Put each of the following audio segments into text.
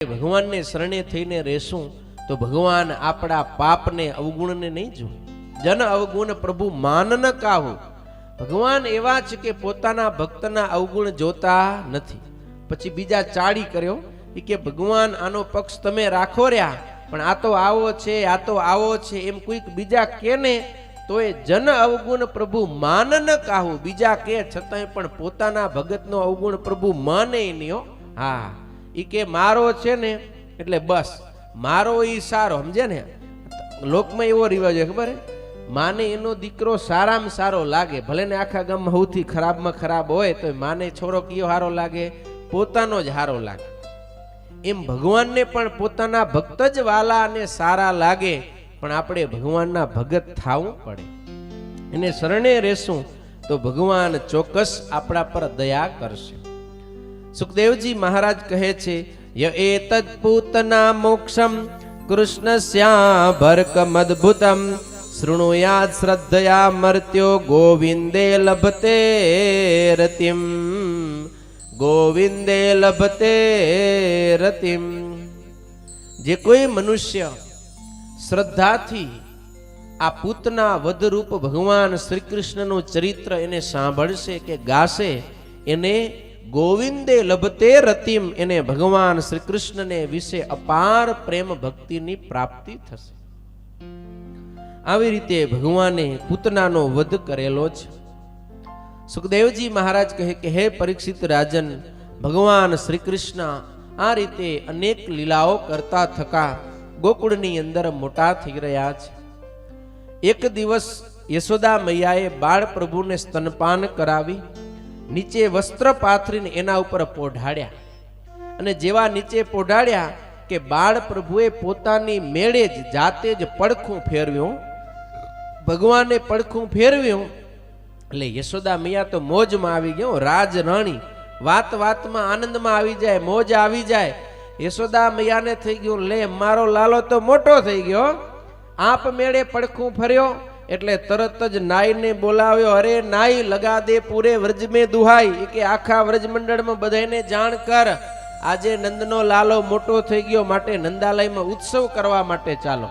ભગવાનને શરણે થઈને રહેશું તો ભગવાન આપણા પાપને અવગુણને નહીં જુએ. જન અવગુણ પ્રભુ માન ન કાહુ. ભગવાન એવા છે કે પોતાના ભક્તના અવગુણ જોતા નથી. પછી બીજા ચાળી કર્યો કે ભગવાન આનો પક્ષ તમે રાખો રહ્યા, પણ આ તો આવો છે, આ તો આવો છે એમ કોઈક બીજા કે ને તો એ જન અવગુણ પ્રભુ માન ન કાહુ. બીજા કે છતાંય પણ પોતાના ભગતનો અવગુણ પ્રભુ માને નહીં. હા, ઈ કે મારો છે ને એટલે બસ મારો ઈ સારો, સમજે ને. લોકમાં એવો રિવાજ છે ખબર હે, માને એનો દીકરો સારામાં સારો લાગે, ભલે ને આખા ગામમાં સૌથી ખરાબમાં ખરાબ હોય તો માને છોરો કયો સારો લાગે, પોતાનો જ સારો લાગે. એમ ભગવાનને પણ પોતાના ભક્ત જ વાલા અને સારા લાગે, પણ આપણે ભગવાનના ભગત થાવું પડે. એને શરણે રહેશું તો ભગવાન ચોક્કસ આપણા પર દયા કરશે. સુખદેવજી મહારાજ કહે છે, ય એતદ પૂતના મોક્ષમ કૃષ્ણસ્યા ભરકમદ્ભુતમ શૃણુયાદ શ્રદ્ધયા મર્ત્યો ગોવિંદે લભતે રતિમ. ગોવિંદે લભતે રતિમ. જે કોઈ મનુષ્ય શ્રદ્ધાથી આ પૂતના વધરૂપ ભગવાન શ્રી કૃષ્ણનું ચરિત્ર એને સાંભળશે કે ગાશે, એને ગોવિંદે લભતે રતિમ, એને ભગવાન શ્રી કૃષ્ણને વિશે અપાર પ્રેમ ભક્તિની પ્રાપ્તિ થશે. આવી રીતે ભગવાને પૂતનાનો વધ કરેલો છે. સુખદેવજી મહારાજ કહે કે હે પરીક્ષિત રાજન, ભગવાન શ્રી કૃષ્ણ આ રીતે અનેક લીલાઓ કરતા થકા ગોકુળની અંદર મોટા થઈ રહ્યા છે. એક દિવસ યશોદા મૈયાએ બાળ પ્રભુને સ્તનપાન કરાવી નીચે વસ્ત્ર પાથરીને એના ઉપર પોઢાડ્યા, અને જેવા નીચે પોઢાડ્યા કે બાળ પ્રભુએ પોતાની મેળે જ જાતે જ પડખું ફેરવ્યું. ભગવાને પડખું ફેરવ્યું એટલે યશોદા મૈયા તો મોજમાં આવી ગયો. રાજ રાણી વાત વાતમાં આનંદમાં આવી જાય, મોજ આવી જાય. યશોદા મૈયાને થઈ ગયું, લે મારો લાલો તો મોટો થઈ ગયો. આપ મેળે પડખું ફર્યો એટલે તરત જ નાઈને બોલાવ્યો. અરે નાઈ લગા દે પૂરે વ્રજ મેં દુહાઈ, કે આખા વ્રજ મંડળમાં બધાને જાણ કર, આજે નંદનો લાલો મોટો થઈ ગયો, માટે નંદાલયમાં ઉત્સવ કરવા માટે ચાલો.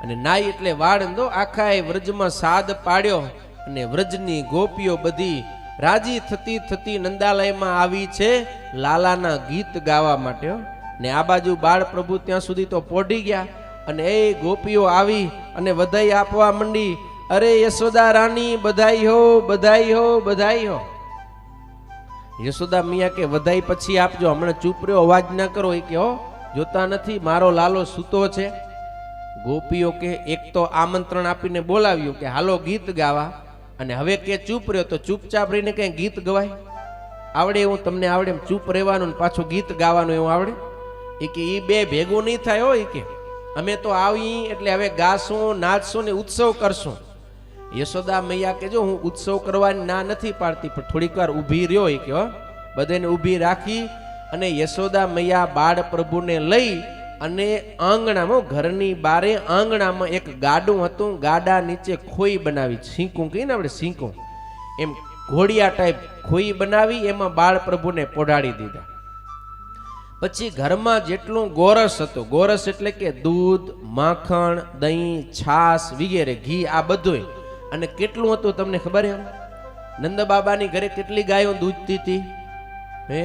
અને નાઈ એટલે વાળંદો આખા એ વ્રજમાં સાદ પાડ્યો, અને વ્રજની ગોપીઓ બધી રાજી થતી થતી નંદાલયમાં આવી છે લાલાના ગીત ગાવા માટે. ને આ બાજુ બાળ પ્રભુ ત્યાં સુધી તો પોઢી ગયા, અને એ ગોપીઓ આવી અને વધાઈ આપવા માંડી. અરે યશોદા રાણી બધાઈ હો, બધાઈ હો, બધાઈ હો. યશોદા મિયા કે વધાઈ પછી આપજો, હમણાં ચૂપ રહ્યો, અવાજ ના કરો. એ કે હો જોતા નથી મારો લાલો સૂતો છે. ગોપીઓ કે એક તો આમંત્રણ આપીને બોલાવ્યું કે હાલો ગીત ગાવા, અને હવે કે ચૂપ રહ્યો તો ચૂપચાપ રહીને કઈ ગીત ગવાય? આવડે એવું તમને આવડે એમ ચૂપ રહેવાનું ને પાછું ગીત ગાવાનું એવું આવડે? એ કે એ બે ભેગું નહીં થાય. હોય કે અમે તો આવી એટલે હવે ગાશું, નાચશું ને ઉત્સવ કરશું. યશોદા મૈયા કે જો હું ઉત્સવ કરવાની ના નથી પાડતી, પણ થોડીક વાર ઊભી રહ્યો. એ કે બધાને ઊભી રાખી અને યશોદા મૈયા બાળ પ્રભુને લઈ અને આંગણામાં, ઘરની બારે આંગણામાં એક ગાડું હતું, ગાડા નીચે ખોઈ બનાવી, સિંકું કહીએ ને આપણે સિંકું, એમ ઘોડિયા ટાઈપ ખોઈ બનાવી, એમાં બાળ પ્રભુને પોઢાડી દીધા. પછી ઘરમાં જેટલું ગોરસ હતું, ગોરસ એટલે કે દૂધ, માખણ, દહીં, છાશ વગેરે, ઘી, આ બધું. અને કેટલું હતું તમને ખબર એમ? નંદ બાબાની ઘરે કેટલી ગાયો દૂધતી હતી? હે,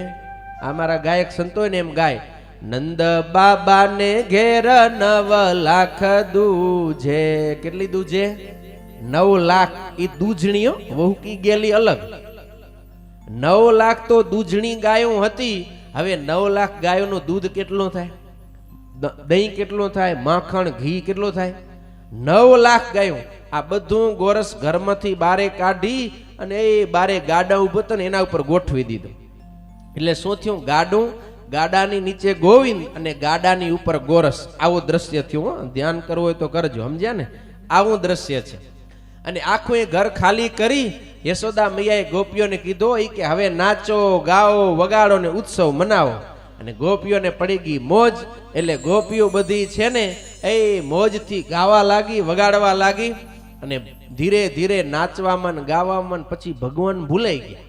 અમારા ગાયક સંતોય ને એમ ગાય, નંદ બાબાને ઘેર 9 લાખ દૂજે. કેટલી દૂજે? 9 લાખ. એ દૂજણીઓ વહુકી ગયેલી અલગ. 9 લાખ તો દૂજણી ગાયો હતી. હવે 9 લાખ ગાયોનું દૂધ કેટલું થાય? દહીં કેટલું થાય? માખણ, ઘી કેટલું થાય? 9 લાખ ગાયો. આ બધું ગોરસ ઘરમાંથી બારે કાઢી અને એ બારે ગાડા ઉભો હતો ને એના ઉપર ગોઠવી દીધું. એટલે શું થયું? ગાડું, ગાડાની નીચે ગોવિંદ અને ગાડાની ઉપર ગોરસ. આવું દ્રશ્ય થયું. ધ્યાન કરવું હોય તો કરજો, સમજ્યા ને? આવું દ્રશ્ય છે. અને આખું એ ઘર ખાલી કરી યશોદા મૈયાએ ગોપીઓને કીધો કે હવે નાચો, ગાઓ, વગાડો ને ઉત્સવ મનાવો. અને ગોપીઓને પડી ગઈ મોજ. એટલે ગોપીઓ બધી છે ને એ મોજથી ગાવા લાગી, વગાડવા લાગી, અને ધીરે ધીરે નાચવામાં ગાવામાં. પછી ભગવાન ભૂલાઈ ગયા.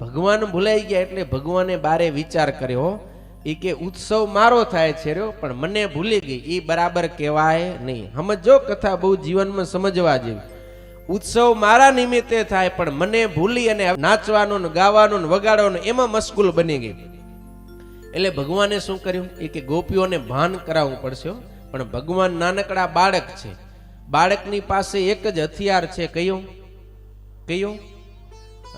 ભગવાન ભૂલાઈ ગયા એટલે ભગવાને બારે વિચાર કર્યો એ કે ઉત્સવ મારો થાય છે રહ્યો, પણ મને ભૂલી ગઈ, એ બરાબર કહેવાય નહીં. સમજો, કથા બહુ જીવનમાં સમજવા જેવી. ઉત્સવ મારા નિમિત્તે થાય, પણ મને ભૂલી અને નાચવાનું ને ગાવાનું ને વગાડવાનું એમાં મશગુલ બની ગઈ. એટલે ભગવાને શું કર્યું, એ કે ગોપીઓને ભાન કરાવવું પડશે. પણ ભગવાન નાનકડા બાળક છે, બાળકની પાસે એક જ હથિયાર છે. કયું કયું?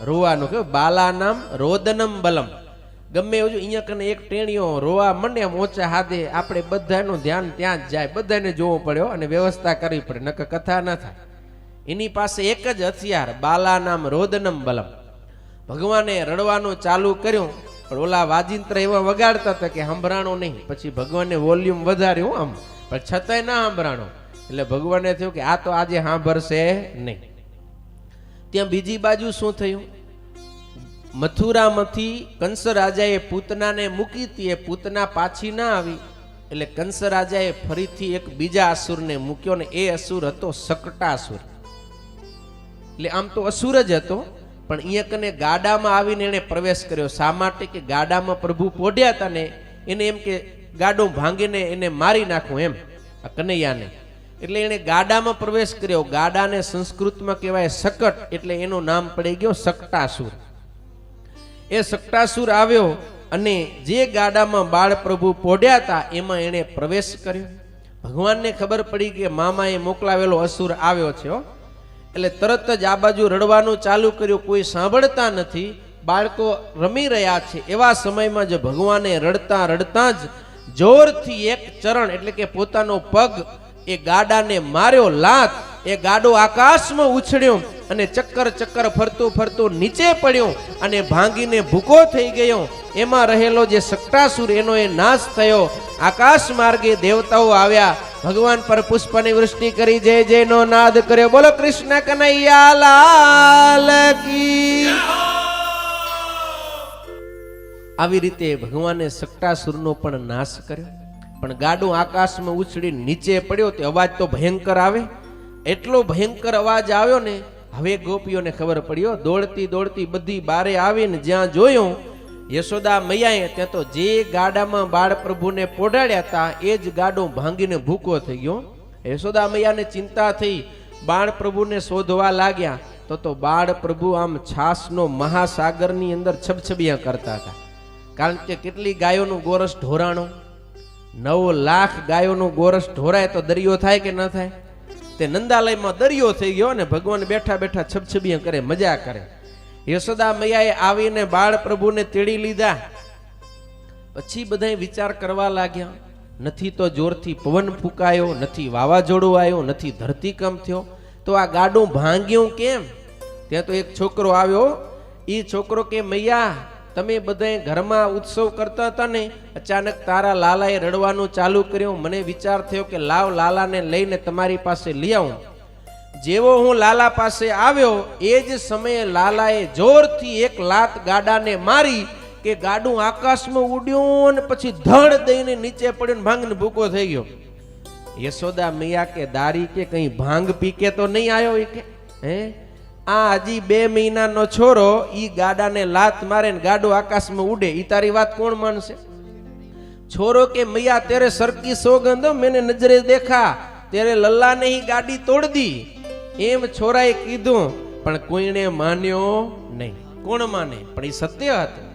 રોવાનું. કયું? બાલા નામ રોદનમ બલમ. ગમે એવું અહીંયા કને એક ટેણીઓ રોવા મંડે આમ ઓછા હાથે, આપણે બધાનું ધ્યાન ત્યાં જ જાય, બધાને જોવું પડ્યો અને વ્યવસ્થા કરવી પડે, નકર કથા ન થાય. એની પાસે એક જ હથિયાર, બાલા નામ રોદનમ બલમ. ભગવાને રડવાનું ચાલુ કર્યું, પણ ઓલા વાજિંત્ર એવા વગાડતા હતા કે સંભળાણો નહીં. પછી ભગવાને વોલ્યુમ વધાર્યું આમ, પણ છતાંય ના સંભળાણો. એટલે ભગવાને થયું કે આ તો આજે સાંભળશે નહીં. ત્યાં બીજી બાજુ શું થયું, મથુરામાંથી કંસ રાજાએ પૂતનાને મૂકી હતી, એ પૂતના પાછી ના આવી. એટલે કંસ રાજાએ ફરીથી એક બીજા અસુરને મૂક્યો, ને એ અસુર હતો શકટાસુર. એટલે આમ તો અસુર જ હતો, પણ અહીંયા કને ગાડામાં આવીને એને પ્રવેશ કર્યો. શા માટે? કે ગાડામાં પ્રભુ પોઢ્યા હતા ને, એને એમ કે ગાડું ભાંગીને એને મારી નાખું એમ, આ કનૈયાને. એટલે એને ગાડામાં પ્રવેશ કર્યો. ગાડાને સંસ્કૃતમાં કહેવાય શકટ, એટલે એનું નામ પડી ગયો શકટાસુર. એ શકટાસુર આવ્યો અને જે ગાડામાં બાળ પ્રભુ પોઢ્યા હતા એમાં એને પ્રવેશ કર્યો. ભગવાનને ખબર પડી કે મામાએ મોકલાવેલો અસુર આવ્યો છે. એટલે તરત જ આ બાજુ રડવાનું ચાલુ કર્યું, કોઈ સાંભળતા નથી, બાળકો રમી રહ્યા છે. એવા સમયમાં જ ભગવાને રડતા રડતા જ જોરથી એક ચરણ એટલે કે પોતાનો પગ એ ગાડાને માર્યો લાત. એ ગાડો આકાશમાં ઉછળ્યો અને ચક્કર ચક્કર ફરતું ફરતું નીચે પડ્યો અને ભાંગીને ભૂકો થઈ ગયો. એમાં રહેલો જે શકટાસુર એનો એ નાશ થયો. આકાશ માર્ગે દેવતાઓ આવ્યા, ભગવાન પર પુષ્પની વૃષ્ટિ કરી, જય જય નો નાદ કર્યો. બોલો કૃષ્ણ કનૈયા લાલ કી. આવી રીતે ભગવાને શકટાસુરનો પણ નાશ કર્યો. પણ ગાડું આકાશમાં ઉછળી નીચે પડ્યો, તે અવાજ તો ભયંકર આવે. એટલો ભયંકર અવાજ આવ્યો ને, હવે ગોપીઓને ખબર પડ્યો. દોડતી દોડતી બધી બારે આવીને જ્યાં જોયું યશોદા મૈયાએ, ત્યાં તો જે ગાડામાં બાળ પ્રભુને પોઢાડ્યા હતા એ જ ગાડું ભાંગીને ભૂકો થઈ ગયો. યશોદા મૈયાને ચિંતા થઈ, બાળ પ્રભુને શોધવા લાગ્યા. તો બાળ પ્રભુ આમ છાસનો મહાસાગરની અંદર છબછબિયા કરતા હતા. કારણ કે કેટલી ગાયોનું ગોરસ ઢોરાણો, 9 લાખ ગાયોનું ગોરસ ઢોરાય તો દરિયો થાય કે ન થાય? તે નંદાલયમાં દરિયો થઈ ગયો ને ભગવાન બેઠા બેઠા છબછબિયા કરે, મજા કરે. યશોદા મૈયાએ આવીને બાળ પ્રભુને તેડી લીધા. પછી બધા વિચાર કરવા લાગ્યા, નથી તો જોરથી પવન ફૂંકાયો, નથી વાવાઝોડું આવ્યું, નથી ધરતીકંપ થયો, તો આ ગાડું ભાંગ્યું કેમ? ત્યાં તો એક છોકરો આવ્યો. એ છોકરો કે મૈયા, તમે બધા ઘરમાં ઉત્સવ કરતા હતા ને, અચાનક તારા લાલાએ રડવાનું ચાલુ કર્યું. મને વિચાર થયો કે લાવ લાલાને લઈને તમારી પાસે લઈ આવું. જેવો હું લાલા પાસે આવ્યો એ જ સમયે લાલાએ જોરથી એક લાત ગાડાને મારી કે ગાડું આકાશમાં ઉડ્યું ને પછી ધડ દઈને નીચે પડ્યું, ભાંગને ભૂકો થઈ ગયો. યશોદા મૈયા કે દારી કે કઈ ભાંગ પીકે તો નહીં આવ્યો? એ કે હે, આ હજી 2 મહિનાનો છોરો ઈ ગાડાને લાત મારે ને ગાડું આકાશમાં ઉડે, ઈ તારી વાત કોણ માનશે? છોરો કે મૈયા તેરે સરકી સોગંદ મેને નજરે દેખા, તેરે લલ્લા ને ही ગાડી તોડ દી. એમ છોરાએ કીધું, પણ કોઈને માન્યો નહીં. કોણ માને? પણ એ સત્ય હતું,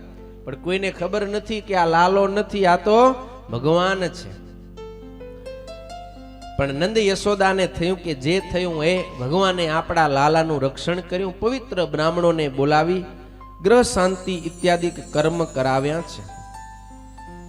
પણ કોઈને ખબર નથી કે આ લાલો નથી, આ તો ભગવાન છે. પણ નંદ યશોદાને થયું કે જે થયું એ ભગવાને આપણા લાલાનું રક્ષણ કર્યું. પવિત્ર બ્રાહ્મણોને બોલાવી ગ્રહ શાંતિ ઇત્યાદિ કર્મ કરાવ્યા છે.